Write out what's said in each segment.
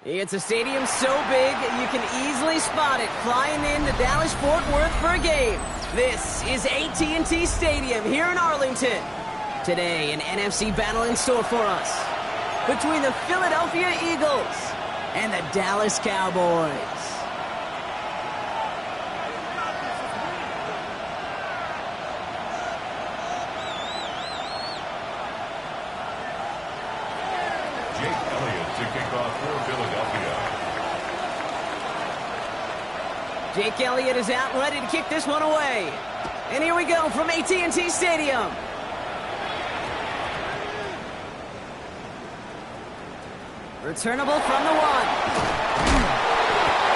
It's a stadium so big you can easily spot it flying into Dallas-Fort Worth for a game. This is AT&T Stadium here in Arlington. Today, an NFC battle in store for us between the Philadelphia Eagles and the Dallas Cowboys. Jake Elliott is out and ready to kick this one away. And here we go from AT&T Stadium. Returnable from the one.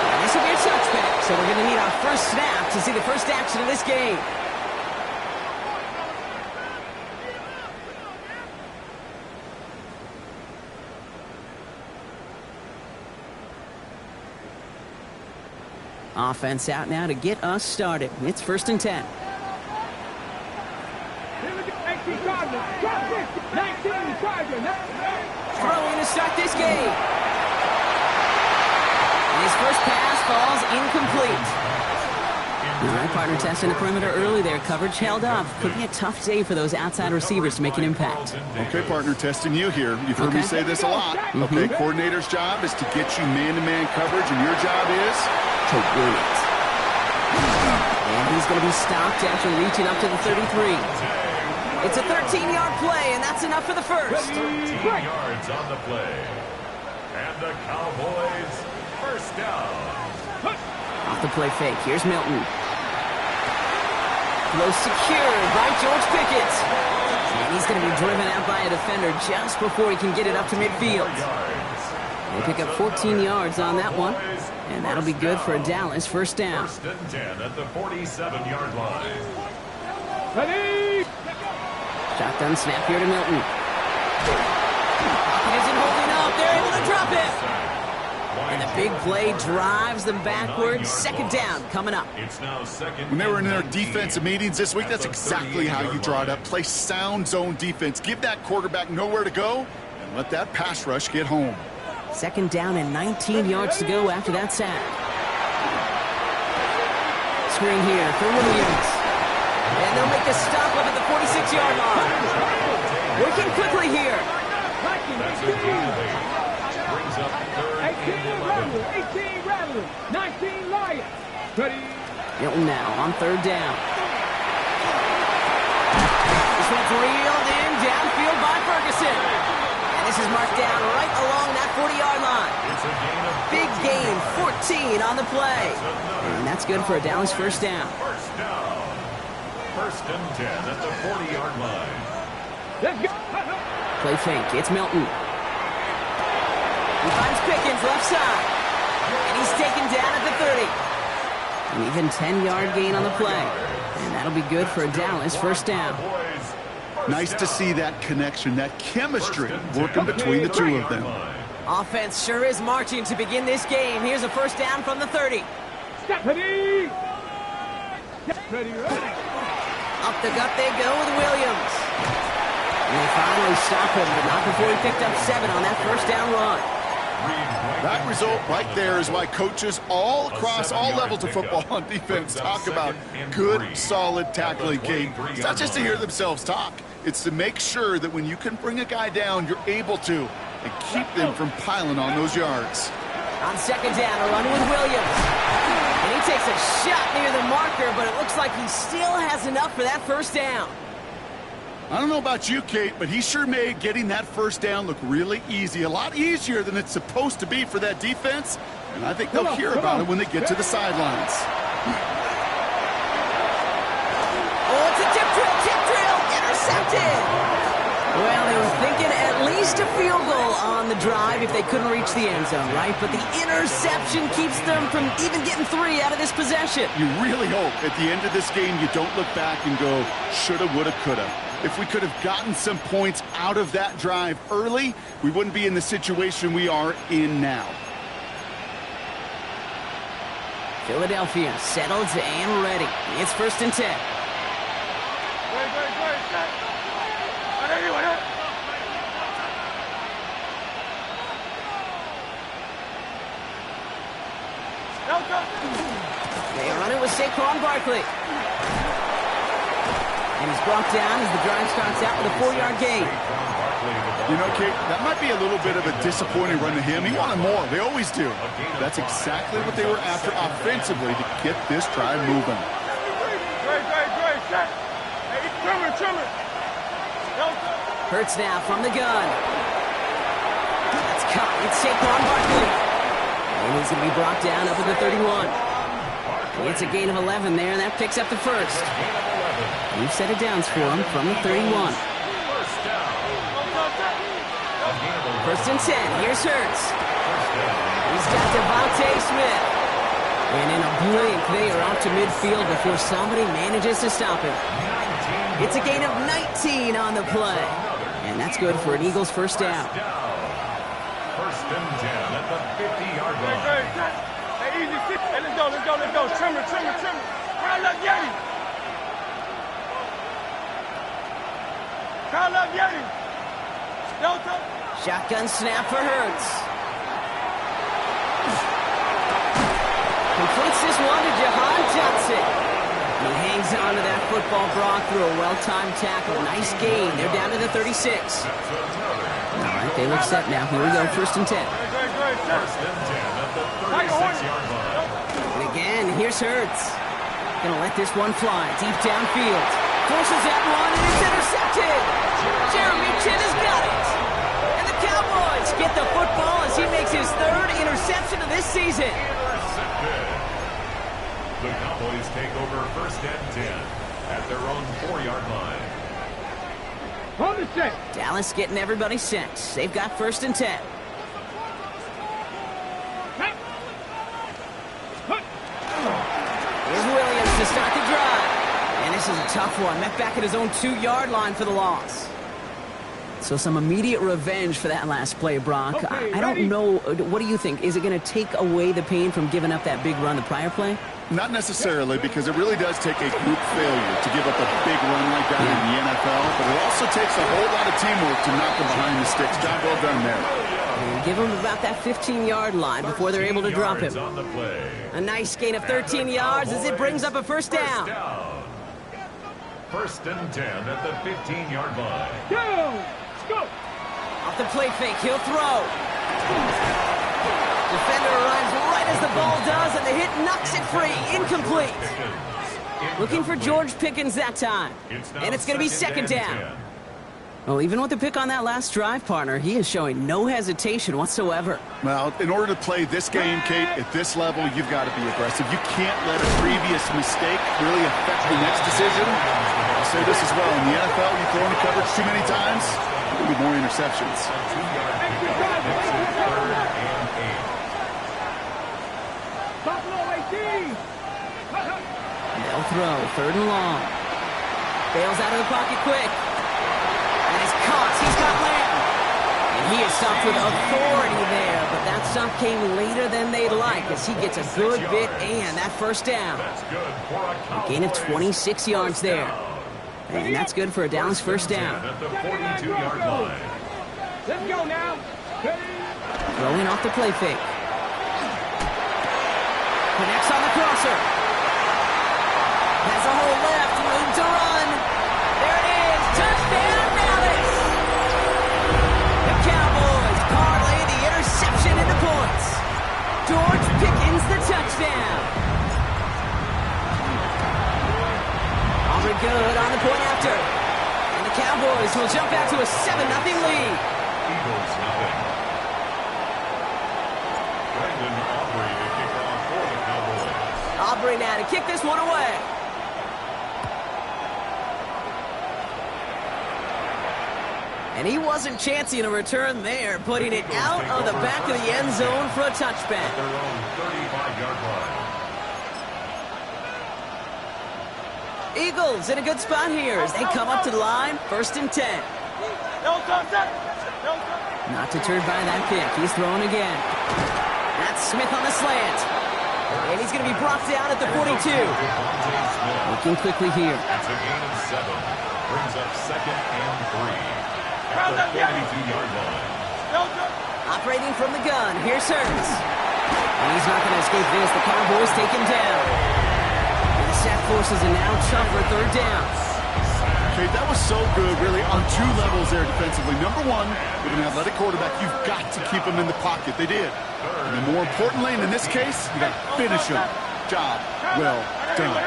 And this will be a touchback, so we're going to need our first snap to see the first action of this game. Offense out now to get us started. It's 1st and 10. Throwing to start this game. And his first pass falls incomplete. All right, partner testing the perimeter early there. Coverage held up. Could be a tough day for those outside receivers to make an impact. Okay, partner, testing you here. You've heard me say this a lot. Okay, coordinator's job is to get you man-to-man coverage, and your job is to win it. And he's going to be stopped after reaching up to the 33. It's a 13-yard play, and that's enough for the first. 13 yards on the play. And the Cowboys first down. Off the play fake. Here's Milton. Throw secured by George Pickett. And he's going to be driven out by a defender just before he can get it up to midfield. They pick up 14 yards on that one. And that'll be good for a Dallas first down. 1st and 10 at the 47-yard line. Ready! Shotgun snap here to Milton. He isn't holding up. They're able to drop it. And the big play drives them backwards. 2nd down coming up. It's now 2nd. When they were in their defensive meetings this week, that's exactly how you draw it up. Play sound zone defense. Give that quarterback nowhere to go and let that pass rush get home. 2nd down and 19 yards to go after that sack. Screen here for Williams. And they'll make a stop up at the 46-yard line. Working quickly here. That's a gain of 8. Brings up 3rd and 11. 18 Rattler, 19 Lions. Ready? Milton now on 3rd down. This one's reeled in downfield by Ferguson. And this is marked down right along that 40-yard line. It's a gain of big gain, 14 on the play. And that's good for a Dallas first down. First down. 1st and 10 at the 40-yard line. Let's go. Play fake. It's Milton. He finds Pickens left side. And he's taken down at the 30. An even 10-yard gain on the play. And that'll be good for a Dallas first down. Nice to see that connection, that chemistry working between the two of them. Offense sure is marching to begin this game. Here's a first down from the 30. Ready. Ready. Up the gut they go with Williams. And they finally stop him, but not before he picked up 7 on that first down run. That result right there is why coaches all across all levels of football on defense talk about good, solid tackling, Kate. It's not just to hear themselves talk. It's to make sure that when you can bring a guy down, you're able to, and keep them from piling on those yards. On second down, a run with Williams. And he takes a shot near the marker, but it looks like he still has enough for that first down. I don't know about you, Kate, but he sure made getting that first down look really easy. A lot easier than it's supposed to be for that defense. And I think they'll hear about it when they get to the sidelines. Oh, it's a tip drill, intercepted. Well, they were thinking at least a field goal on the drive if they couldn't reach the end zone, right? But the interception keeps them from even getting 3 out of this possession. You really hope at the end of this game you don't look back and go, shoulda, woulda, coulda. If we could have gotten some points out of that drive early, we wouldn't be in the situation we are in now. Philadelphia settled and ready. It's 1st and 10. They run it with Saquon Barkley. And he's brought down as the drive starts out with a 4-yard gain. You know, Kate, that might be a little bit of a disappointing run to him. He wanted more. They always do. That's exactly what they were after offensively to get this drive moving. Hurts now from the gun. That's caught. It's Saquon Barkley. And he's going to be brought down up at the 31. It's a gain of 11 there, and that picks up the first. We've set it down for him from the 31. 1st and 10. Here's Hurts. He's got Devontae Smith. And in a blink, they are out to midfield before somebody manages to stop him. It's a gain of 19 on the play. And that's good for an Eagles first down. 1st and 10 at the 50-yard line. Hey, easy. Hey, let's go. Trimmer. Kyle up, Yeti. Delta. Shotgun snap for Hurts. Completes this one to Jahan Johnson. He hangs on to that football, Brock, through a well-timed tackle. Nice gain. They're down to the 36. All right, they look set now. Here we go, 1st and 10. 1st and 10 at the 36-yard line. And again, here's Hurts. Gonna let this one fly deep downfield. Forces that one, and it's intercepted. Jeremy Chin has got it. And the Cowboys get the football as he makes his 3rd interception of this season. Intercepted. The Cowboys take over 1st and 10 at their own 4-yard line. On the set. Dallas getting everybody set. They've got 1st and 10. Here's Williams to start the drive. And this is a tough one. Met back at his own 2-yard line for the loss. So some immediate revenge for that last play, Brock. Okay, I don't know. What do you think? Is it going to take away the pain from giving up that big run the prior play? Not necessarily, because it really does take a group failure to give up a big run like that in the NFL, but it also takes a whole lot of teamwork to knock them behind the sticks. Job well done there. And give them about that 15-yard line before they're able to drop him. On the play. A nice gain of 13 yards as it brings up a first down. 1st and 10 at the 15-yard line. Go. Off the play fake, he'll throw. Defender arrives right as the ball does, and the hit knocks it free. Incomplete. Looking for George Pickens that time. And it's going to be 2nd down. Well, even with the pick on that last drive, partner, he is showing no hesitation whatsoever. Well, in order to play this game, Kate, at this level, you've got to be aggressive. You can't let a previous mistake really affect the next decision. I'll say this as well. In the NFL, you throw into coverage too many times, there'll be more interceptions. They'll throw, 3rd and long. Bails out of the pocket quick. And he's caught. He's got Lamb. And he is stopped with authority there, but that stop came later than they'd like as he gets a good bit and that first down. A gain of 26 yards there. And that's good for a Dallas first down. At the 42-yard line. Let's go now. Throwing off the play fake. Connects on the crosser. Has a hole left. Room to run. There it is. Touchdown, Dallas. The Cowboys parlay the interception into points. George Pickens the touchdown. Auburn good on the point after. And the Cowboys will jump out to a 7-0 lead. Eagles nothing. Brandon Aubrey to kick off for the Cowboys. Aubrey now to kick this one away. And he wasn't chancing a return there, putting it out of the back of the end zone for a touchback. Their own 35-yard line. Eagles in a good spot here as they come up to the line, 1st and 10. Not deterred by that pick. He's throwing again. That's Smith on the slant. And he's going to be brought down at the 42. Looking quickly here. It's a gain of 7. Brings up 2nd and 3. At the 42-yard line. Operating from the gun. Here's Hurts. And he's not going to escape this. The Cowboys take him down. And the sack forces a now tougher 3rd down. Okay, that was so good, really, on 2 levels there defensively. Number one, with an athletic quarterback, you've got to keep him in the pocket. They did. And then more importantly, and in this case, you got to finish him. Job well done.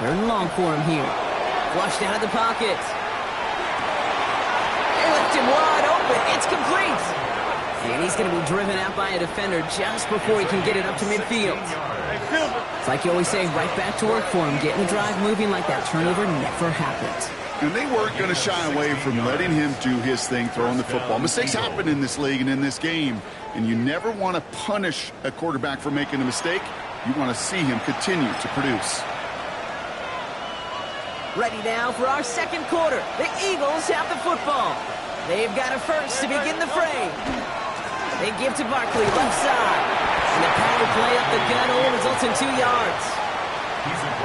3rd and long for him here. Flushed out of the pocket. They left him wide open. It's complete. And he's going to be driven out by a defender just before he can get it up to midfield. It's like you always say, right back to work for him. Getting the drive moving like that turnover never happened. And they weren't going to shy away from letting him do his thing, throwing the football. Mistakes happen in this league and in this game. And you never want to punish a quarterback for making a mistake. You want to see him continue to produce. Ready now for our 2nd quarter. The Eagles have the football. They've got a first to begin the frame. They give to Barkley, left side. And the power play up the gut only results in 2 yards.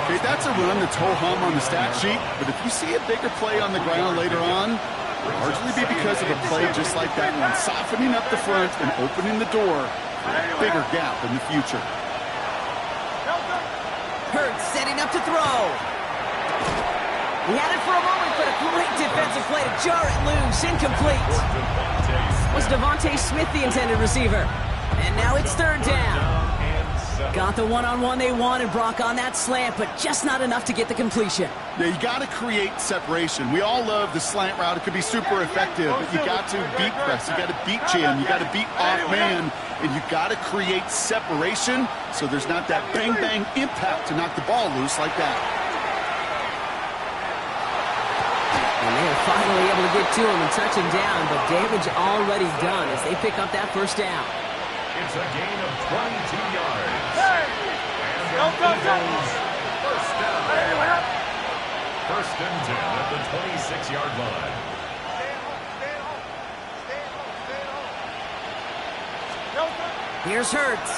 Okay, that's a run that's ho-hum on the stat sheet, but if you see a bigger play on the ground later on, it'll largely be because of a play just like that one, softening up the front and opening the door for a bigger gap in the future. Hurts setting up to throw. He had it for a moment, but a great defensive play to jar it loose. Incomplete. Was Devontae Smith the intended receiver? And now it's 3rd down. Got the one-on-one they wanted, Brock, on that slant, but just not enough to get the completion. Yeah, you got to create separation. We all love the slant route. It could be super effective, but you got to beat press. You got to beat jam. You got to beat off man, and you got to create separation so there's not that bang-bang impact to knock the ball loose like that. And they are finally able to get to him and touch him down, but damage already done as they pick up that 1st down. It's a gain of 22 yards. Go, go, go. 1st down. 1st and 10 at the 26-yard line. Here's Hurts.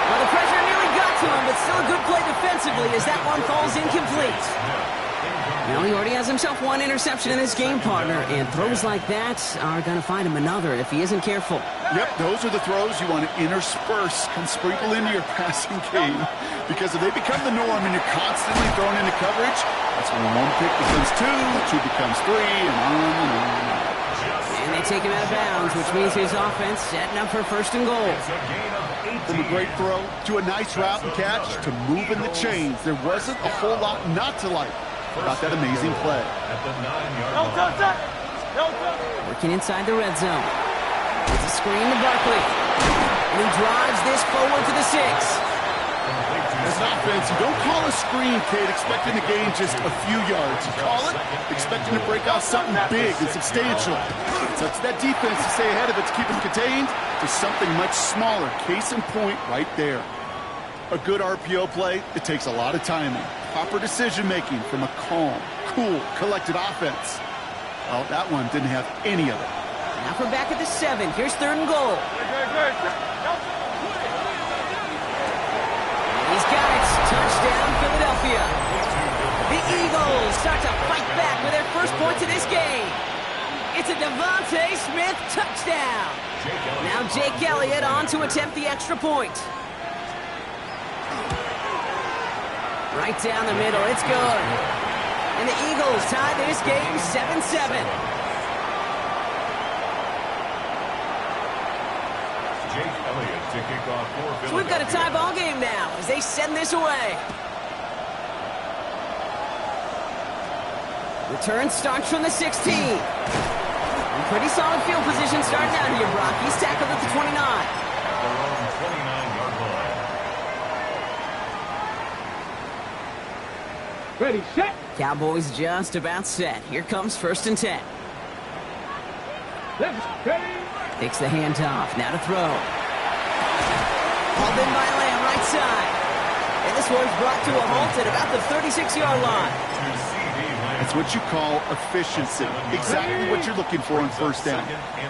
Well, the pressure nearly got to him, but still a good play defensively as that one falls incomplete. Well, he already has himself 1 interception in this game, partner, and throws like that are going to find him another if he isn't careful. Yep, those are the throws you want to intersperse and sprinkle into your passing game, because if they become the norm and you're constantly thrown into coverage, that's when 1 pick becomes 2, 2 becomes 3, and on and on. And they take him out of bounds, which means his offense setting up for 1st and goal. From a great throw to a nice route and catch to moving the chains, there wasn't a whole lot not to like about that amazing play. At the 9-yard line. Working inside the red zone. It's a screen to Barkley. And he drives this forward to the 6. As an offense, you don't call a screen, Kate, expecting to gain just a few yards. You call it expecting to break out something big and substantial. It's up to that defense to stay ahead of it to keep them contained to something much smaller. Case in point right there. A good RPO play, it takes a lot of timing. Proper decision-making from a calm, cool, collected offense. Well, that one didn't have any of it. Now for back at the 7. Here's 3rd and goal. He's got it. Touchdown, Philadelphia. The Eagles start to fight back with their first points of this game. It's a Devontae Smith, touchdown. Now Jake Elliott on to attempt the extra point. Right down the middle, it's good. And the Eagles tie this game 7-7. Jake Elliott to kick off for So we've got a tie ball game now as they send this away. Return starts from the 16. And pretty solid field position starting out here, Brock. He's tackled at the 29. At their own 29-yard line. Ready, set. Cowboys just about set. Here comes 1st and 10. Left, ready. Takes the handoff. Now to throw. Hauled in by Lamb, right side. And this one's brought to a halt at about the 36-yard line. That's what you call efficiency. Exactly what you're looking for on 1st down.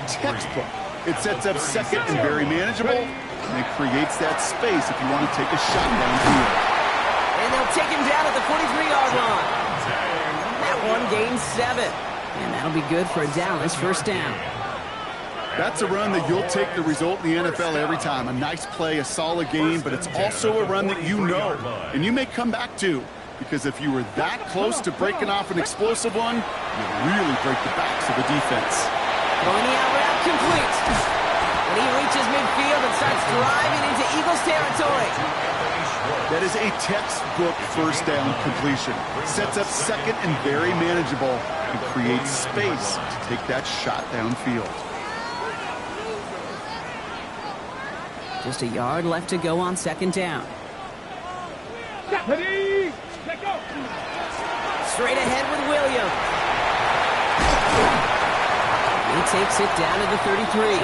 Textbook. It sets up 2nd and very manageable, and it creates that space if you want to take a shot downfield. And they'll take him down at the 43-yard line. That one gains 7. And that'll be good for a Dallas 1st down. That's a run that you'll take the result in the NFL every time. A nice play, a solid game, but it's also a run that you know, and you may come back to. Because if you were that close to breaking off an explosive one, you really break the backs of the defense. Throwing the out route complete. And he reaches midfield and starts driving into Eagles territory. That is a textbook 1st down completion. Sets up 2nd and very manageable and creates space to take that shot downfield. Just a yard left to go on 2nd down. Ready. Let go. Straight ahead with Williams. He takes it down to the 33.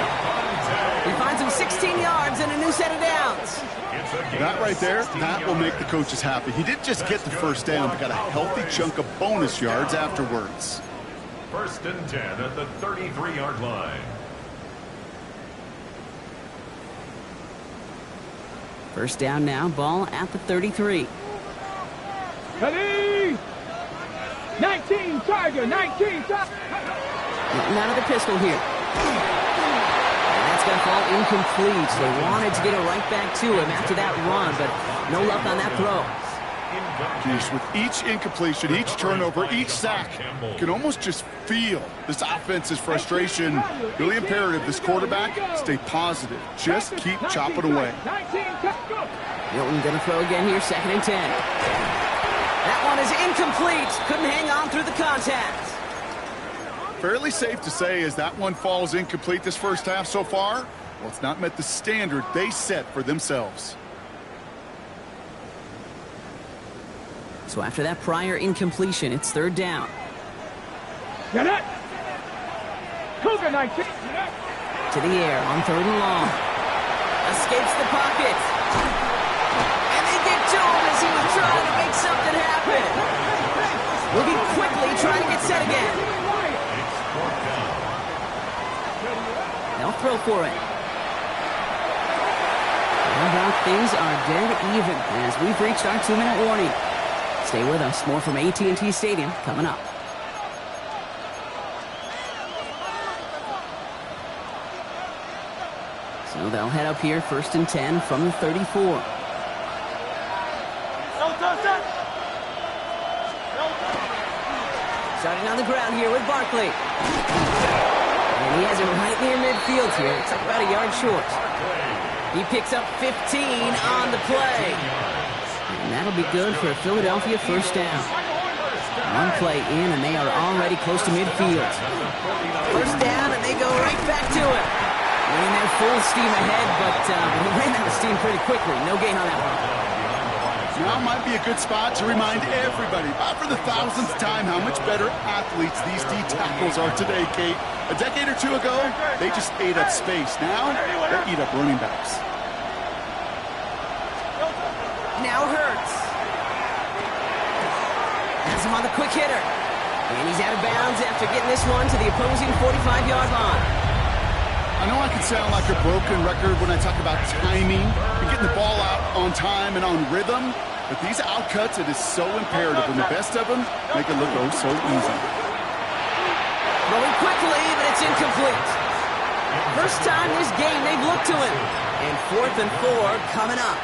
He finds him 16 yards and a new set of downs. That right there, that will make the coaches happy. He didn't just get the 1st down, but got a healthy chunk of bonus yards afterwards. 1st and 10 at the 33-yard line. 1st down now, ball at the 33. Ready. 19, Tiger, 19, Tiger. Getting out of the pistol here. And that's going to fall incomplete. They wanted to get it right back to him after that run, but no luck on that throw. Geez, with each incompletion, each turnover, each sack, you can almost just feel this offense's frustration. Really imperative, this quarterback, stay positive. Just keep chopping away. Milton going to throw again here, 2nd and 10. That one is incomplete. Couldn't hang on through the contact. Fairly safe to say as that one falls incomplete this 1st half so far, well, it's not met the standard they set for themselves. So after that prior incompletion, it's 3rd down. Get it. Cougar 19. To the air on 3rd and long. Escapes the pocket. And they get to him as he was trying to make something happen. Moving quickly, trying to get set again. They'll throw for it. How about things are dead even as we've reached our 2-minute warning. Stay with us. More from AT&T Stadium coming up. So they'll head up here 1st and 10 from the 34. Starting on the ground here with Barkley. And he has it right near midfield here. It's like about a yard short. He picks up 15 on the play. And that'll be good for a Philadelphia 1st down. One play in, and they are already close to midfield. 1st down, and they go right back to it. Running their full steam ahead, but he ran out of steam pretty quickly. No gain on that one. Now might be a good spot to remind everybody, about for the 1000th time, how much better athletes these D tackles are today, Kate. A decade or two ago, they just ate up space. Now, they eat up running backs. Now Hurts. Has him on the quick hitter. And he's out of bounds after getting this one to the opposing 45-yard line. I know I can sound like a broken record when I talk about timing and getting the ball out on time and on rhythm, but these outcuts, it is so imperative, and the best of them make it look oh so easy. Throwing quickly, but it's incomplete. First time this game they've looked to him. And 4th and 4 coming up.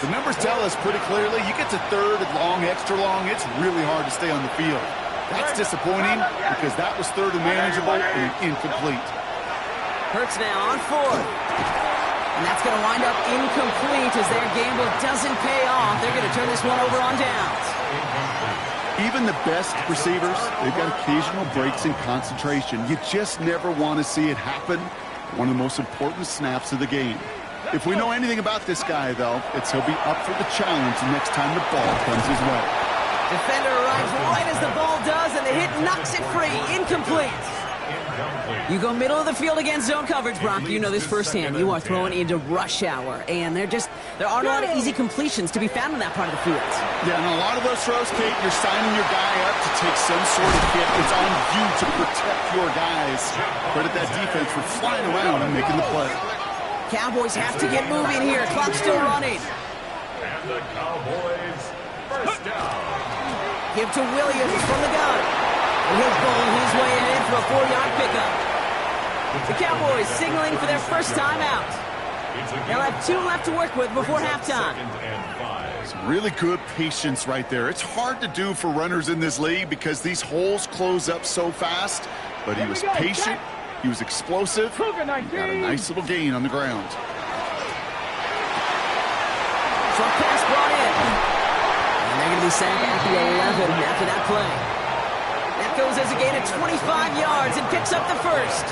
The numbers tell us pretty clearly, you get to 3rd and long, extra long, it's really hard to stay on the field. That's disappointing because that was 3rd and manageable and incomplete. Hurts now on 4th. And that's going to wind up incomplete as their gamble doesn't pay off. They're going to turn this one over on downs. Even the best receivers, they've got occasional breaks in concentration. You just never want to see it happen. One of the most important snaps of the game. If we know anything about this guy, though, it's he'll be up for the challenge the next time the ball comes his way. Defender arrives right as the ball does, and the hit knocks it free. Incomplete. You go middle of the field against zone coverage, Brock. You know this firsthand. You are throwing into rush hour, and there aren't a lot of easy completions to be found in that part of the field. Yeah, and a lot of those throws, Kate, you're signing your guy up to take some sort of hit. It's on you to protect your guys. Credit that defense for flying around and making the play. Cowboys have to get moving here. Clock's still running. And the Cowboys first down. Give to Williams from the gun. And he'll bowl his way ahead for a 4-yard pickup. The Cowboys signaling for their first time out. They'll have 2 left to work with before halftime. Some really good patience right there. It's hard to do for runners in this league because these holes close up so fast. But he was patient. He was explosive. Got a nice little gain on the ground. Short pass brought in. And they're going to be sacked at the 11 after that play. That goes as a gain of 25 yards and picks up the first.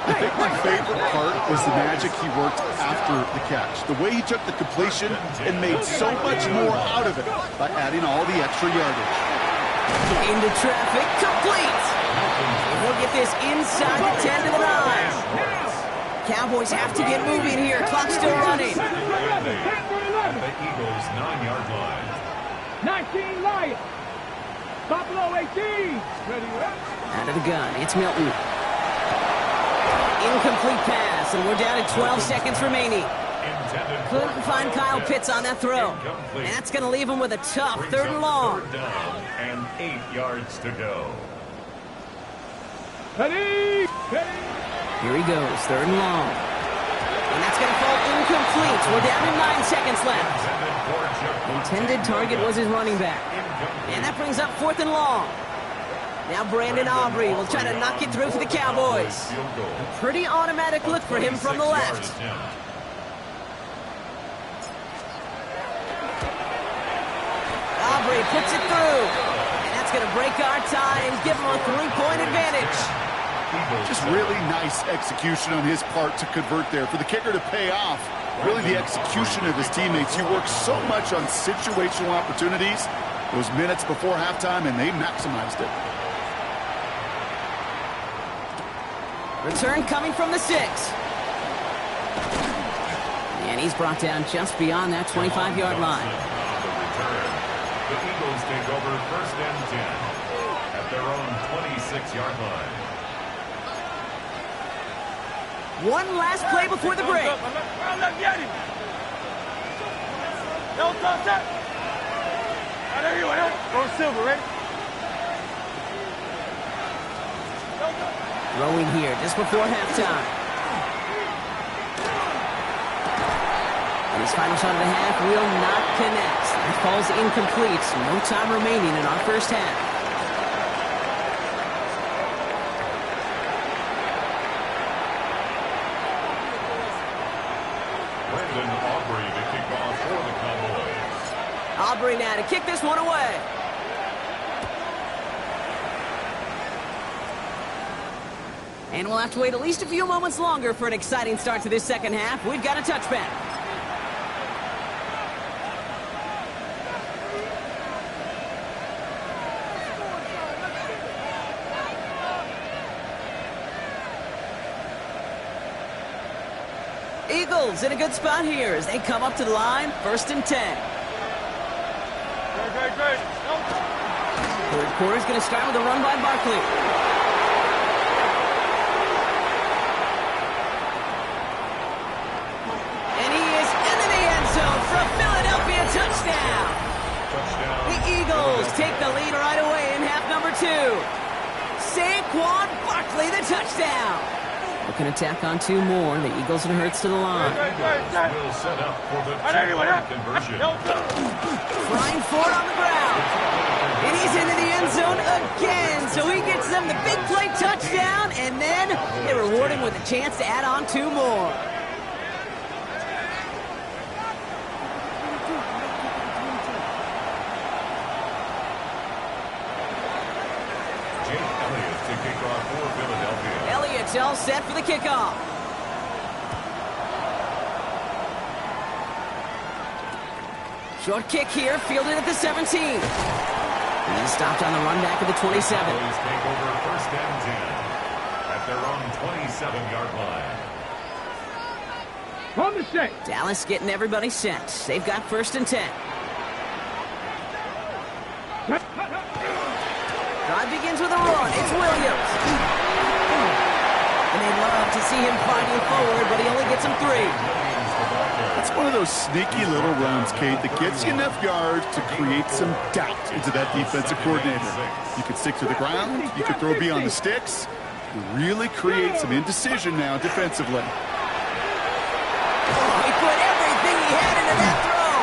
I think my favorite part was the magic he worked after the catch. The way he took the completion and made so much more out of it by adding all the extra yardage. Into traffic, complete. And we'll get this inside the 10 to the 9. Cowboys have to get moving here. Clock's still running. At the Eagles' 9-yard line. 19 Lions. Buffalo 18. Ready, Out of the gun, it's Milton. Incomplete pass, and we're down at 12 seconds remaining. Couldn't find Kyle Pitts on that throw. And that's going to leave him with a tough 3rd and long. 3rd down and 8 yards to go. Ready. Here he goes, 3rd and long. And that's going to fall incomplete. We're down to 9 seconds left. Intended target was his running back. And that brings up 4th and long. Now Brandon Aubrey will try to knock it through for the Cowboys. A pretty automatic look for him from the left. Aubrey puts it through. And that's going to break our tie and give him a 3-point advantage. Just really nice execution on his part to convert there. For the kicker to pay off, really the execution of his teammates. He works so much on situational opportunities those minutes before halftime, and they maximized it. Return coming from the 6. And he's brought down just beyond that 25-yard line. The Eagles take over 1st and 10 at their own 26-yard line. One last play before the break. Go Silver, ready? Throwing here just before halftime. And his final shot of the half will not connect. That falls incomplete. No time remaining in our first half. Brandon Aubrey to kick off for the Cowboys. Aubrey now to kick this one away. And we'll have to wait at least a few moments longer for an exciting start to this second half. We've got a touchback. Eagles in a good spot here as they come up to the line, 1st and 10. Great. Third quarter is going to start with a run by Barkley. And he is into the end zone for a Philadelphia touchdown. The Eagles take the lead right away in half number 2. Saquon Barkley, the touchdown. Looking to tack on 2 more. The Eagles and Hurts to the line. Will set up for the two-point conversion. Flying forward on the ground. And he's into the end zone again. So he gets them the big play touchdown. And then they reward him with a chance to add on 2 more. Elliott's all set for the kickoff. Short kick here, fielded at the 17. And he's stopped on the run back at the 27. Cowboys take over first and 10 at their own 27-yard line. From the set. Dallas getting everybody set. They've got first and 10. Drive begins with a run. It's Williams. And they'd love to see him fighting forward, but he only gets him 3. It's one of those sneaky little runs, Kate, that gets you enough yards to create some doubt into that defensive coordinator. You could stick to the ground. You could throw beyond the sticks. You really create some indecision now defensively. He put everything he had into that throw.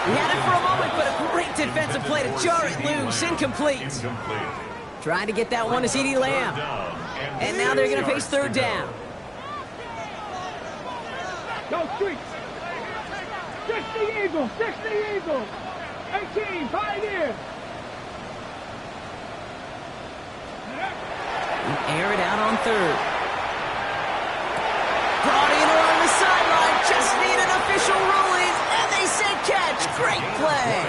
He had it for a moment, but a great defensive play to jar it loose. Incomplete. Trying to get that one to CeeDee Lamb. And now they're going to face third down. Go Streets. 60 Eagles. 60 Eagles. 18 Pioneers. Air it out on third. Brought in along the sideline. Just need an official ruling. And they say catch. Great play.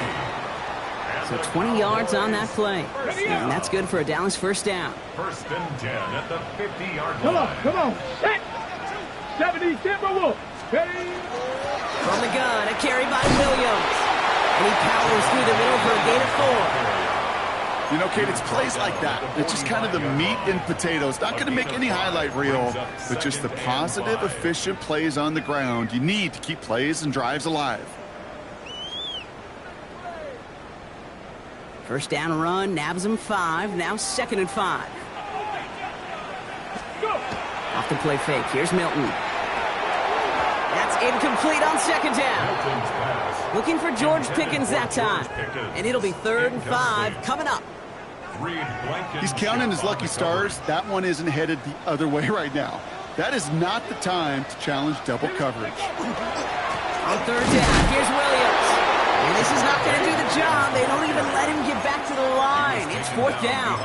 So 20 yards on that play. And that's good for a Dallas first down. First and 10 at the 50-yard Come line. on, come on. Set. 70 Timberwolves. Ready. From the gun, a carry by Williams. And he powers through the middle for a gain of 4. You know, Kate, it's plays like that. It's just kind of the meat and potatoes. Not going to make any highlight reel, but just the positive, efficient plays on the ground. You need to keep plays and drives alive. First down run, nabs him 5. Now second and 5. Off the play fake. Here's Milton. That's incomplete on second down. Looking for George Pickens that time. And it'll be third and 5 coming up. He's counting his lucky stars. That one isn't headed the other way right now. That is not the time to challenge double coverage. On third down, here's Williams. And this is not going to do the job. They don't even let him get back to the line. It's fourth down.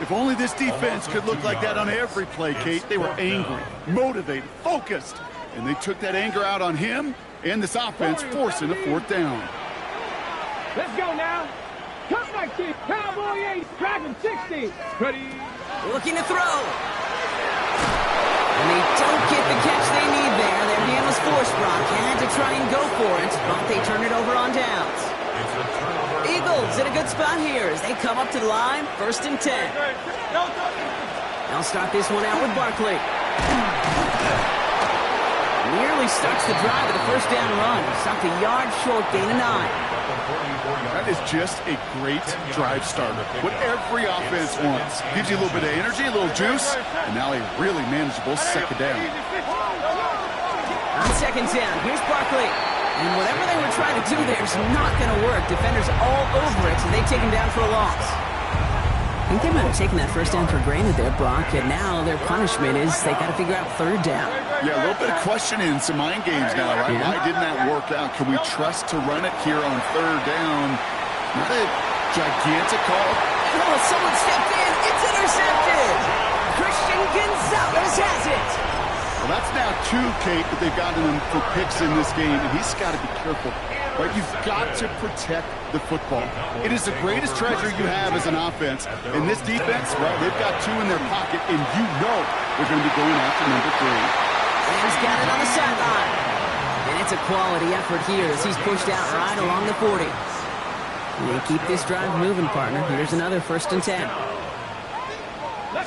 If only this defense could look like that on every play, Kate. They were angry, motivated, focused. And they took that anger out on him and this offense, forcing a fourth down. Let's go now. Come back, kid. Cowboy 8, Dragon 60. Ready. Looking to throw. And they don't get the catch they need there. Their hand was forced, Brock. Had to try and go for it, but they turn it over on downs. Eagles in a good spot here as they come up to the line. First and 10. They'll start this one out with Barkley. Nearly starts the drive with a first down run. Stopped a yard short, gain of 9. That is just a great drive starter. What every offense wants. Gives you a little bit of energy, a little juice, and now a really manageable second down. On second down, here's Barkley. And whatever they were trying to do there is not going to work. Defenders all over it, so they take him down for a loss. I think they might have taken that first down for granted there, Brock, and now their punishment is they got to figure out third down. Yeah, a little bit of questioning, some mind games now, right? Yeah. Why didn't that work out? Can we trust to run it here on third down? Not a gigantic call. Oh, someone stepped in. It's intercepted. Christian Gonzalez has it. Well, that's now 2, Kate, that they've gotten him for picks in this game, and he's got to be careful. Right, you've got to protect the football. It is the greatest treasure you have as an offense. And this defense, well, they've got 2 in their pocket, and you know they're going to be going after number 3. He's got it on the sideline. And it's a quality effort here as he's pushed out right along the 40. They keep this drive moving, partner. Here's another first and 10.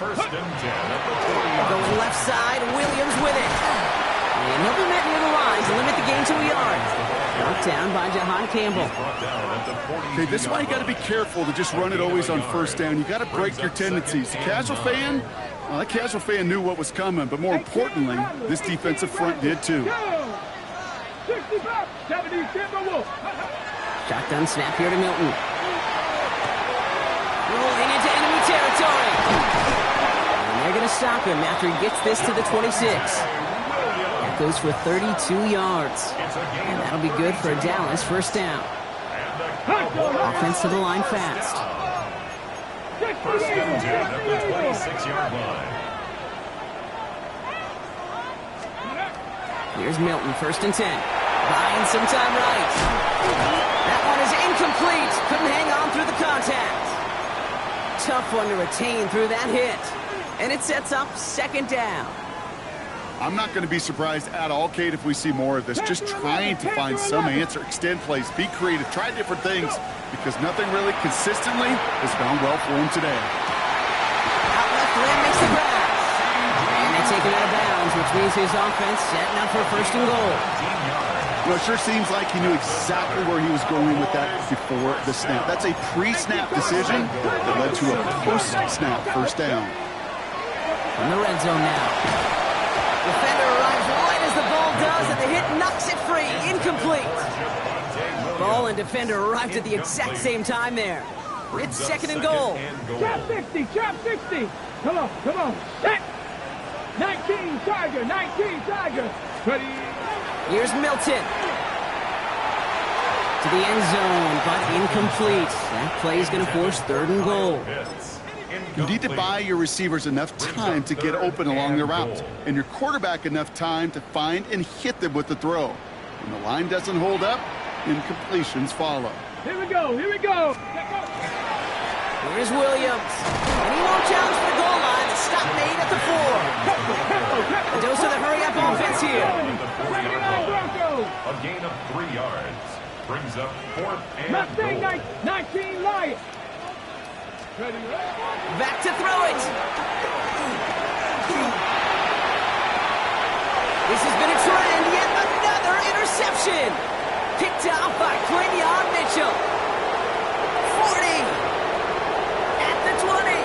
First and 10 at the 40-yard line. Going left side, Williams with it. And he'll be met near the line to limit the gain to a yard. Brought down by Jahan Campbell. Okay, this is why you got to be careful to just run it always on first down. You got to break your tendencies. The casual fan, well, that casual fan knew what was coming, but more importantly, this defensive front did too. 65, 70, Timberwolves. Shotgun snap here to Milton. Rolling into enemy territory. And they're going to stop him after he gets this to the 26. That goes for 32 yards. And that'll be good for a Dallas first down. Offense to the line fast. First and 10 at the 26-yard line. Here's Milton, first and 10. Buying some time right. That one is incomplete. Couldn't hang on through the contact. Tough one to retain through that hit. And it sets up second down. I'm not going to be surprised at all, Kate, if we see more of this. Just trying to find some answer, extend plays, be creative, try different things, because nothing really consistently has gone well for him today. Out left, Lamb makes the pass. And they take him out of bounds, which means his offense setting up for first and goal. Well, it sure seems like he knew exactly where he was going with that before the snap. That's a pre-snap decision that led to a post-snap first down. In the red zone now. Defender arrives right as the ball does, and the hit knocks it free. Incomplete. Ball and defender arrived at the exact same time there. It's second and goal. Trap 60, trap 60. Come on, come on. Set. 19, Tiger, 19, Tiger. Ready. Here's Milton. To the end zone, but incomplete. That play is going to force third and goal. You need to buy your receivers enough time to get open along the route, and your quarterback enough time to find and hit them with the throw. When the line doesn't hold up, incompletions follow. Here we go, here we go. Here's Williams. And he won't challenge for the goal line. The stop made at the 4. A dose of the hurry-up offense here. A gain of 3 yards. Brings up fourth and Mustang goal. 19 Lions. Ready. Back to throw it. This has been a trend. Yet another interception. Picked off by Quinyon Mitchell. 40. At the 20.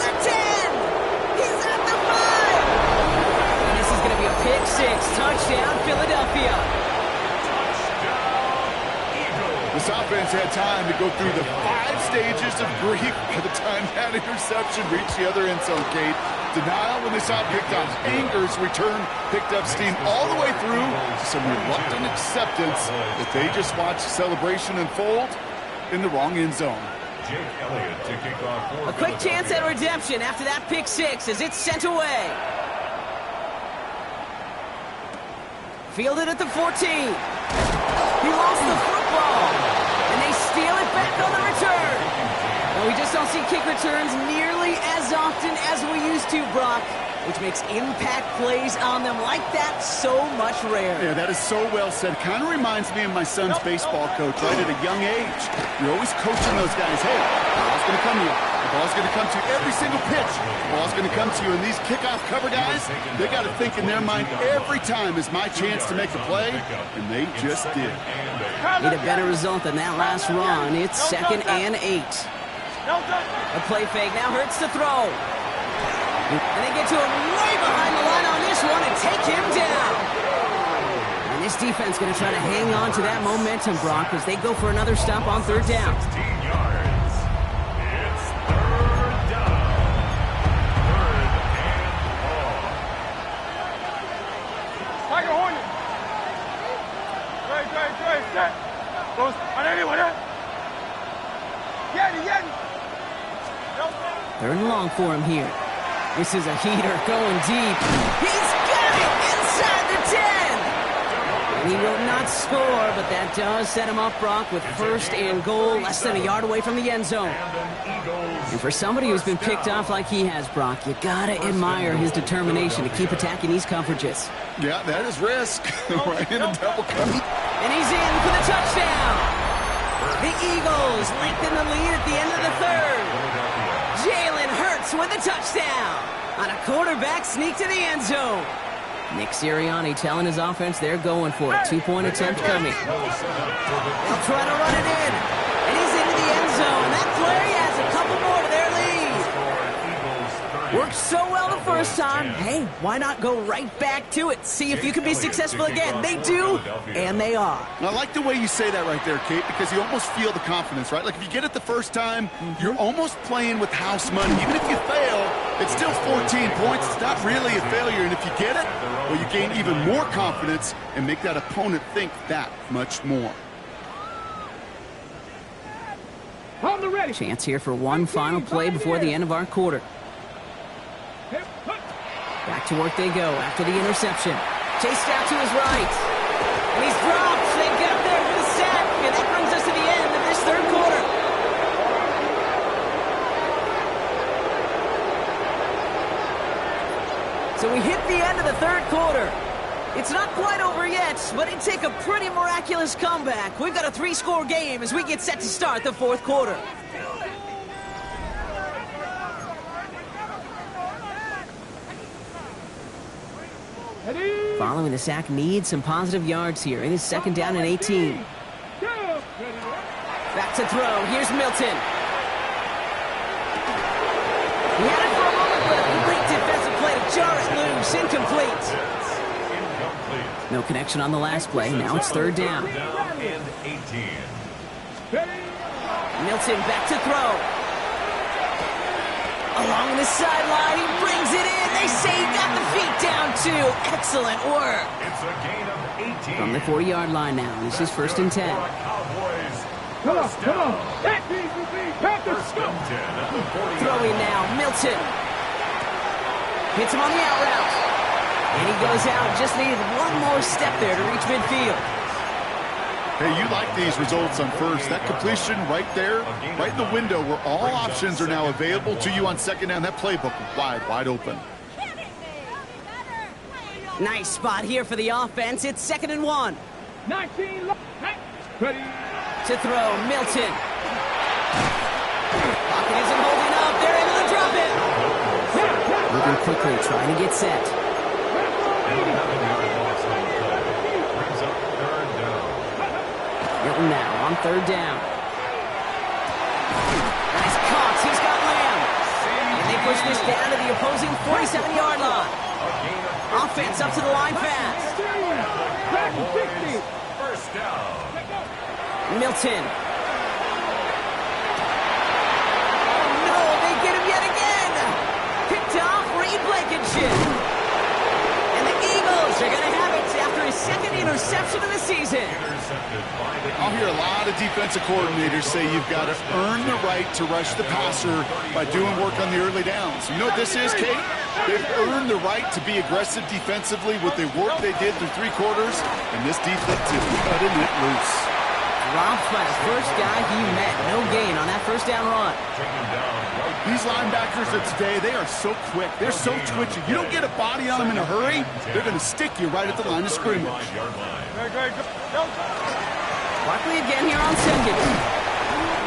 The 10. He's at the 5. And this is going to be a pick 6. Touchdown, Philadelphia. This offense had time to go through the 5 stages of grief by the time that interception reached the other end zone, Kate. Denial when they saw it picked off. Anger's return picked up steam all the way through to some reluctant acceptance that they just watched celebration unfold in the wrong end zone. Jake Elliott to kick off for A quick chance at redemption after that pick 6 as it's sent away. Fielded at the 14. He lost the football. And they steal it back on the return. Well, we just don't see kick returns nearly as often as we used to, Brock, which makes impact plays on them like that so much rarer. Yeah, that is so well said. Kind of reminds me of my son's baseball coach, right, at a young age. You're always coaching those guys, hey, the ball's going to come to you. The ball's going to come to you every single pitch. The ball's going to come to you. And these kickoff cover guys, they got to think in their mind every time is my chance to make a play, and they just did. Need a better result than that last run. It's second and 8. A play fake now hurts to throw. And they get to him way behind the line on this one and take him down. And this defense going to try to hang on to that momentum, Brock, as they go for another stop on third down. 16 yards. It's third down. Third and long. Tiger Hornet. Trey, set. Goes on anyone, Yeti. Third and long for him here. This is a heater going deep. He's got it inside the 10. And he will not score, but that does set him up, Brock, with first and goal, less than a yard away from the end zone. And for somebody who's been picked off like he has, Brock, you gotta admire his determination to keep attacking these coverages. Yeah, that is risk. Right in a double cover. And he's in for the touchdown. The Eagles lengthen the lead at the end of the third. Jalen Hurts with a touchdown on a quarterback sneak to the end zone. Nick Sirianni telling his offense they're going for it. 2-point attempt coming. They'll try to run it in. And he's into the end zone. That play adds a couple more to their lead. Worked so well the first time. Hey, why not go right back to it? See if you can be successful again. They do, and they are. And I like the way you say that right there, Kate, because you almost feel the confidence, right? Like if you get it the first time, you're almost playing with house money. Even if you fail, it's still 14 points. It's not really a failure. And if you get it, well, you gain even more confidence and make that opponent think that much more. On the ready. Chance here for one final play before the end of our quarter. Back to work they go after the interception. Chased out to his right. And he's dropped. They get up there for the sack. And that brings us to the end of this third quarter. So we hit the end of the third quarter. It's not quite over yet, but it'd take a pretty miraculous comeback. We've got a 3-score game as we get set to start the fourth quarter. Following the sack, needs some positive yards here. It is 2nd down and 18. Back to throw. Here's Milton. He had it for a moment, but a great defensive play to jar it loose. Incomplete. No connection on the last play. Now it's 3rd down. And 18. Milton back to throw. Along the sideline, he brings it in. They say he got the feet down, too. Excellent work. It's a gain of 18. From the 40-yard line now. This is 1st and 10. Cowboys. Come on. That needs to be Panthers. First and 10 at the 40. Throwing now, Milton. Hits him on the out route. And he goes out. Just needed one more step there to reach midfield. Hey, you like these results on first. That completion right there, right in the window where all options are now available to you on 2nd down. That playbook wide open. Nice spot here for the offense. It's 2nd and 1. 19. Ready. To throw, Milton. Pocket isn't holding up. They're into the drop in. Moving quickly, trying to get set. Milton now on 3rd down. Nice caught. He's got Lamb. And they push this down to the opposing 47-yard line. Offense up to the line fast. First down. Milton. No, they get him yet again. Picked off Reed Blankenship. And the Eagles are going to have it after his 2nd interception of the season. I'll hear a lot of defensive coordinators say you've got to earn the right to rush the passer by doing work on the early downs. You know what this is, Kate? They've earned the right to be aggressive defensively with the work they did through 3 quarters, and this defense is cutting it loose. Dropped by the first guy he met. No gain on that 1st down run. These linebackers of today, they are so quick. They're so twitchy. You don't get a body on them in a hurry, they're going to stick you right at the line of scrimmage. Barkley again here on 2nd.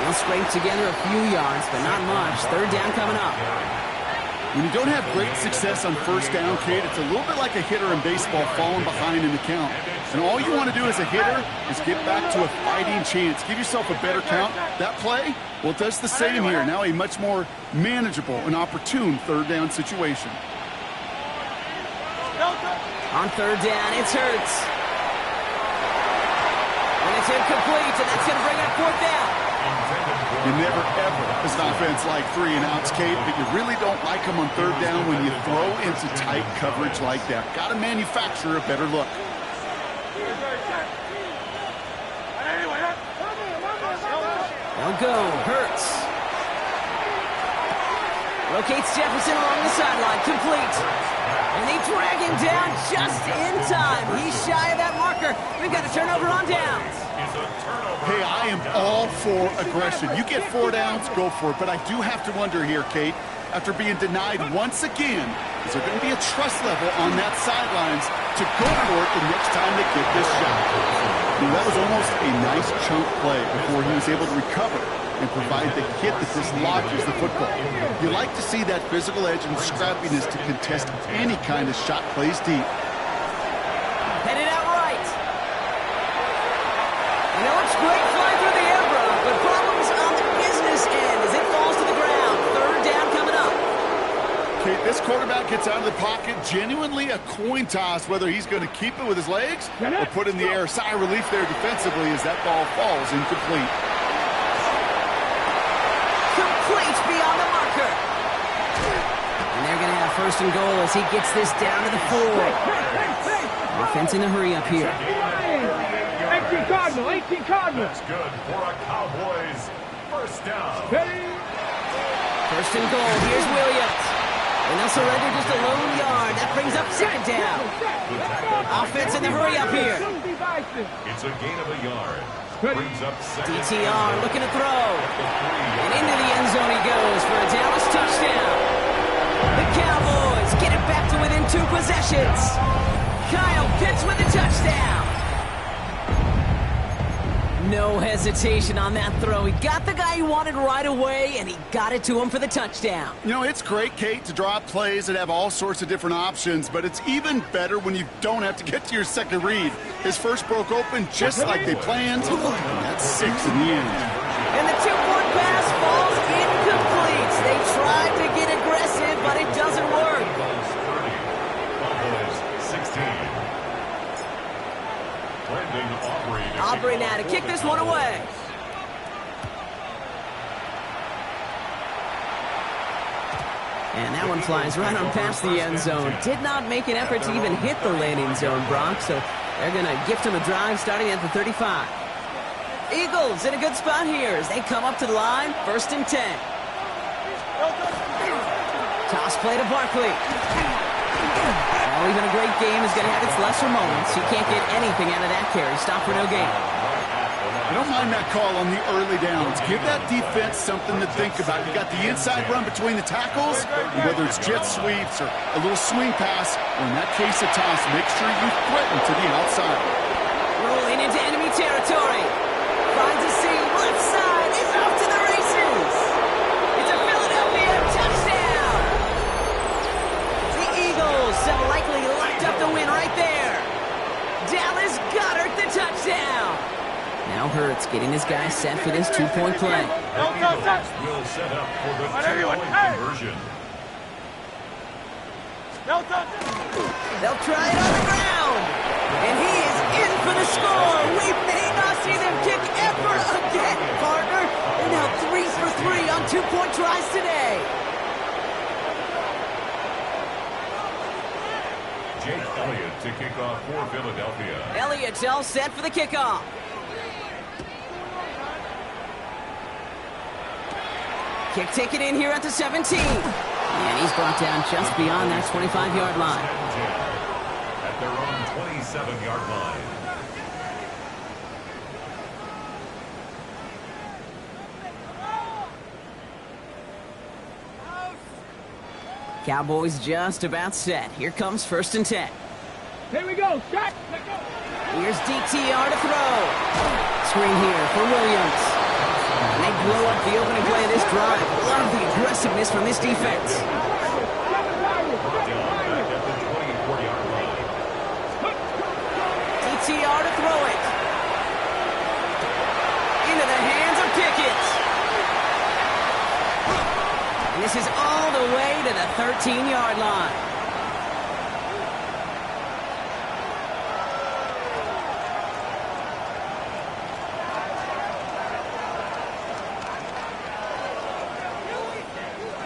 They'll scrape together a few yards, but not much. 3rd down coming up. When you don't have great success on 1st down, Kate, it's a little bit like a hitter in baseball falling behind in the count. And all you want to do as a hitter is get back to a fighting chance. Give yourself a better count. That play, well, it does the same here. Now a much more manageable and opportune 3rd down situation. On 3rd down, it's Hurts. And it's incomplete, and that's going to bring up 4th down. You never, ever, as an offense, like 3 and outs, Kate, but you really don't like them on 3rd down when you throw into tight coverage like that. Got to manufacture a better look. They'll go, Hurts. Rotates Jefferson along the sideline, complete. And they drag him down just in time. He's shy of that marker. We've got a turnover on downs. Hey, I am all for aggression. You get 4 downs, go for it. But I do have to wonder here, Kate, after being denied once again, is there going to be a trust level on that sidelines to go for it the next time they get this shot? I mean, that was almost a nice chunk play before he was able to recover and provide the hit that dislodges the football. You like to see that physical edge and scrappiness to contest any kind of shot plays deep. quarterback gets out of the pocket, genuinely a coin toss whether he's going to keep it with his legs or put in the air. Sigh of relief there defensively as that ball falls incomplete. Complete beyond the marker. And they're going to have first and goal as he gets this down to the 4. Offense in a hurry up here. 18 Cardinal, 18 Cardinal. That's good for a Cowboys first down. First and goal. Here's Williams. And they'll surrender just a lone yard. That brings up second down. Offense in the hurry up here. It's a gain of a yard. Brings up second. DTR looking to throw. And into the end zone he goes for a Dallas touchdown. The Cowboys get it back to within 2 possessions. Kyle Pitts with a touchdown. No hesitation on that throw. He got the guy he wanted right away, and he got it to him for the touchdown. You know, it's great, Kate, to draw up plays that have all sorts of different options, but it's even better when you don't have to get to your second read. His first broke open just like they planned, and that's 6 in the end. And the 2-point pass falls incomplete. They tried to get aggressive, but it doesn't work. Cowboys 16. Aubrey now to kick this one away. And that one flies right on past the end zone. Did not make an effort to even hit the landing zone, Brock, so they're going to gift him a drive starting at the 35. Eagles in a good spot here as they come up to the line, first and 10. Toss play to Barkley. Well, even a great game is going to have its lesser moments. You can't get anything out of that carry. Stop for no gain. I don't mind that call on the early downs. Give that defense something to think about. You got the inside run between the tackles, whether it's jet sweeps or a little swing pass, or in that case a toss, make sure you threaten to the outside. Rolling into enemy territory. Finds a seam, left side, is off to the races. It's a Philadelphia touchdown. The Eagles have likely locked up the win right there. Dallas Goedert the touchdown. Now Hurts getting his guys set for this 2-point play. The Eagles will set up for the 2-point conversion. They'll try it on the ground. And he is in for the score. We may not see them kick ever again, partner. They're now 3 for 3 on 2-point tries today. Jake Elliott to kick off for Philadelphia. Elliott's all set for the kickoff. Kick taken in here at the 17. And he's brought down just beyond that 25-yard line. At their own 27-yard line. Cowboys just about set. Here comes first and 10. Here we go. Shot. Let's go. Here's DTR to throw. Screen here for Williams. And they blow up the opening play of this drive. Love the aggressiveness from this defense. DTR to throw it. Into the hands of Pickett. And this is all the way to the 13-yard line.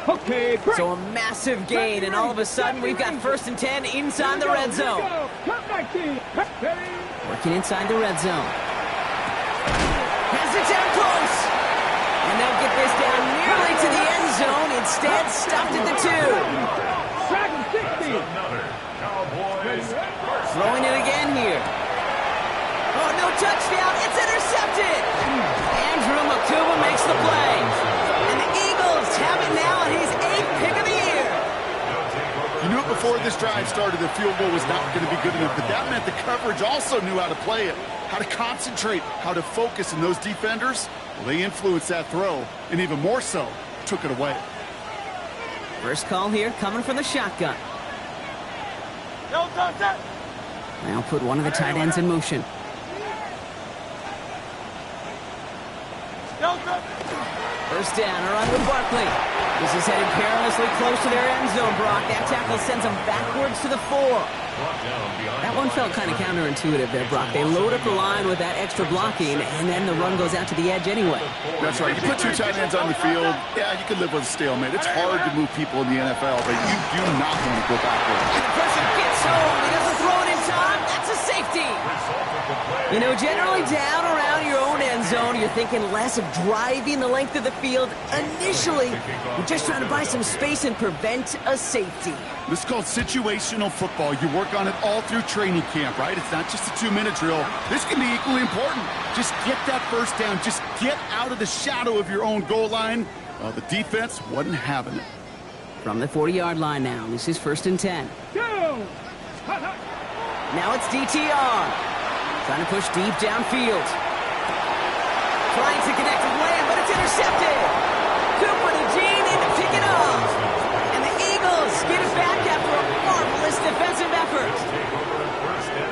Okay, great. So a massive gain, and all of a sudden we've got first and 10 inside the red zone. Working inside the red zone. Has it down close. And they'll get this down nearly to the end zone. Instead, stopped at the 2. Another Cowboys first. Throwing it again here. Oh, no touchdown. It's intercepted. Andrew Makuba makes the play. And the Eagles have it now, and he's 8th pick of the year. You knew it before this drive started the field goal was not going to be good enough, but that meant the coverage also knew how to play it, how to concentrate, how to focus, and those defenders, well, they influenced that throw, and even more so, took it away. First call here coming from the shotgun. Now put one of the tight ends in motion. First down, a run with Barkley. This is headed perilously close to their end zone, Brock. That tackle sends them backwards to the 4. That one felt kind of counterintuitive there, Brock. They load up the line with that extra blocking, and then the run goes out to the edge anyway. That's right. You put 2 tight ends on the field, yeah, you can live with a stalemate. It's hard to move people in the NFL, but you do not want to go backwards. And the person gets home. He doesn't throw it in time. That's a safety. You know, generally down around your own end zone, you're thinking less of driving the length of the field. Initially, you're just trying to buy some space and prevent a safety. This is called situational football. You work on it all through training camp, right? It's not just a 2-minute drill. This can be equally important. Just get that first down. Just get out of the shadow of your own goal line. Well, the defense wasn't having it. From the 40-yard line now, this is 1st and 10. Go! Now it's DTR. Trying to push deep downfield. Trying to connect with Lamb, but it's intercepted. Cooper to Jean in to pick it up. And the Eagles get it back after a marvelous defensive effort.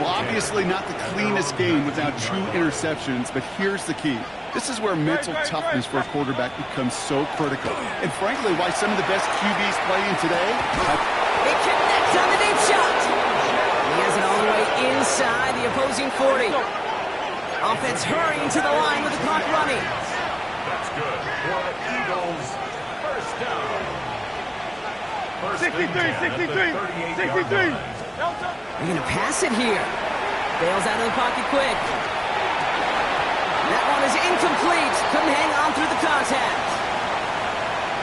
Well, obviously not the cleanest game without true interceptions, but here's the key. This is where mental toughness for a quarterback becomes so critical. And frankly, why some of the best QBs playing today He connects on the deep shot. He has it all the way inside the opposing 40. Offense hurrying to the line with the clock running. That's good. For the Eagles, first down. 63. They're going to pass it here. Bails out of the pocket quick. That one is incomplete. Couldn't hang on through the contact.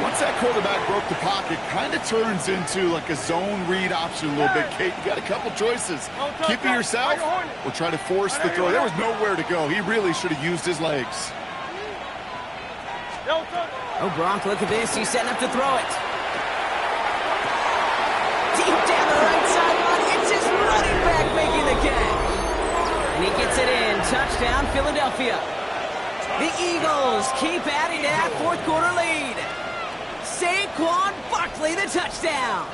once that quarterback broke the pocket, kind of turns into like a zone read option a little bit. Kate, you got a couple choices. Keep it yourself or try to force the throw. There was nowhere to go. He really should have used his legs. Oh, Gronk, look at this. He's setting up to throw it. Deep down the right sideline. It's his running back making the catch. And he gets it in. Touchdown, Philadelphia. The Eagles keep adding to that fourth quarter lead. Saquon Barkley, the touchdown.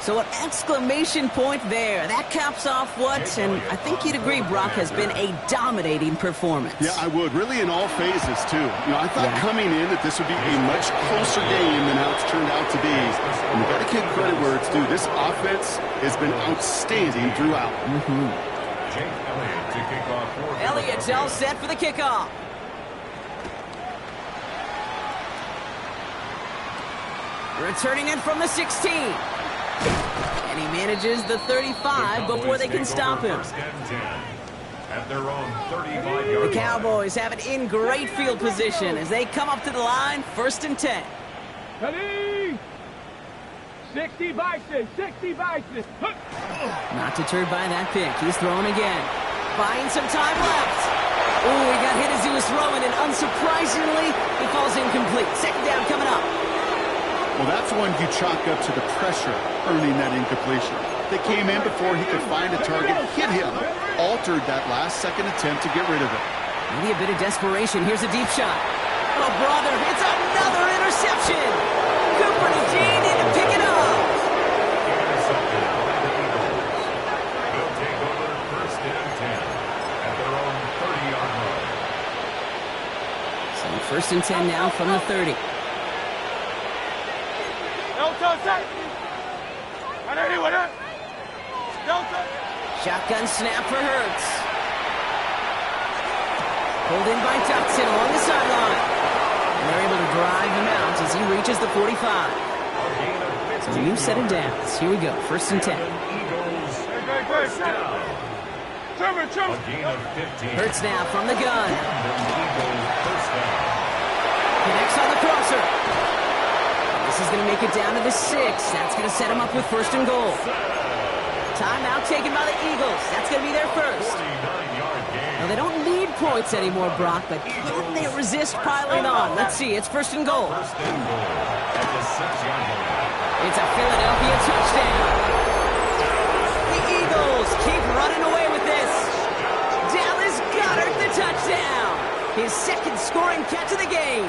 So an exclamation point there. That caps off what, and I think you'd agree, Brock, has been a dominating performance. Yeah, I would. Really in all phases, too. You know, I thought coming in that this would be a much closer game than how it's turned out to be. And you've got to give credit where it's due. This offense has been outstanding throughout. Jake Elliott to kick off. Elliott's all set for the kickoff. Returning in from the 16. And he manages the 35 before they can stop him. At their own 35-yard The Cowboys have it in great field position as they come up to the line, 1st and 10. Ready? 60 biceps, 60 biceps. Not deterred by that pick. He's throwing again. Buying some time left. Oh, he got hit as he was throwing, and unsurprisingly, he falls incomplete. Second down coming up. Well, that's one you chalk up to the pressure earning that incompletion. They came in before he could find a target, hit him, altered that last-second attempt to get rid of it. Maybe a bit of desperation. Here's a deep shot. Oh, brother, it's another interception. Cooper to Jean in to pick it up. Intercepted by the Eagles. They'll take over 1st and 10 at their own 30-yard line. So 1st and 10 now from the 30. Shotgun snap for Hurts. Pulled in by Dotson along the sideline. And they're able to drive him out as he reaches the 45. So new set of downs. Here we go. 1st and 10. Eagles first down. A gain of 15. Hurts now from the gun. Eagles first down. Connects on the crosser. This is going to make it down to the 6. That's going to set him up with 1st and goal. Timeout taken by the Eagles. That's going to be their first. 49-yard gain. Now, they don't need points anymore, Brock, but can they resist piling on? Let's see. It's 1st and goal. 1st and goal at the 6-yard line. It's a Philadelphia touchdown. The Eagles keep running away with this. Dallas Goedert, the touchdown. His second scoring catch of the game.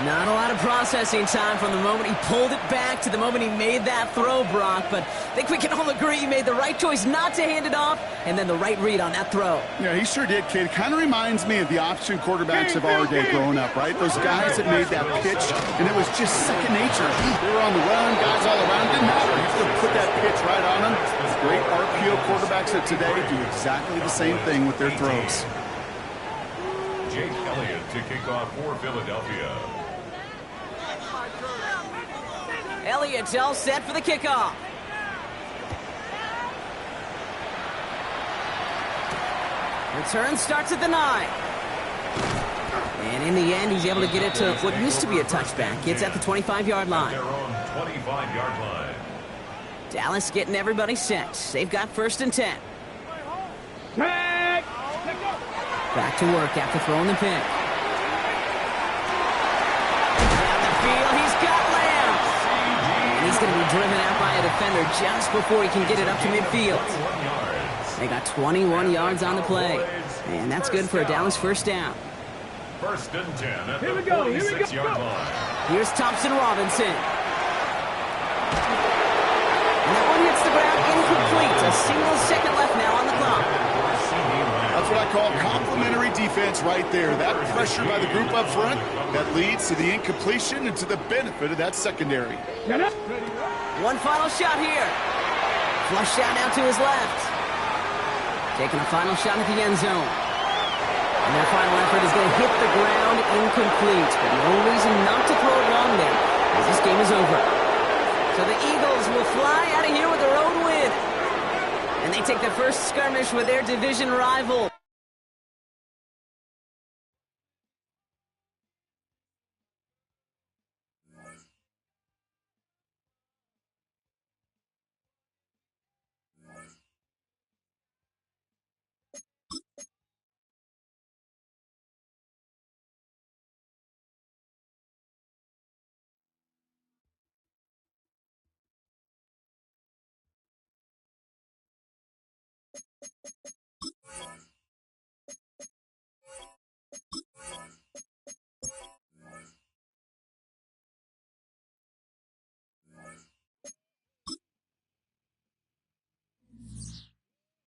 Not a lot of processing time from the moment he pulled it back to the moment he made that throw, Brock. But I think we can all agree he made the right choice not to hand it off, and then the right read on that throw. Yeah, he sure did, kid. Kind of reminds me of the option quarterbacks of our day growing up, right? Those guys that made that pitch, and it was just second nature. They were on the run, guys all around. Didn't matter. You still put that pitch right on them. Great RPO quarterbacks of today do exactly the same thing with their throws. Jake Elliott to kick off for Philadelphia. Elliott's all set for the kickoff. Return starts at the 9. And in the end, he's able to get it to what used to be a touchback. It's at the 25-yard line. Their own 25-yard line. Dallas getting everybody set. They've got 1st and 10. Tag. Back to work after throwing the pick. Down the field, he's got Lamb. And he's going to be driven out by a defender just before he can get it up to midfield. 21 yards. They got 21 yards on the play. And that's good for a Dallas 1st down. 1st and 10 at Here the we go, 46-yard line. Here's Thompson Robinson. And that one hits the ground incomplete. A single second left now on the clock. That's what I call complimentary defense right there. That pressure by the group up front that leads to the incompletion and to the benefit of that secondary. Get up. One final shot here. Flushed out now to his left. Taking a final shot at the end zone. And their final effort is going to hit the ground incomplete. But no reason not to throw it long there, as this game is over. So the Eagles will fly out of here with their own win. And they take the first skirmish with their division rival.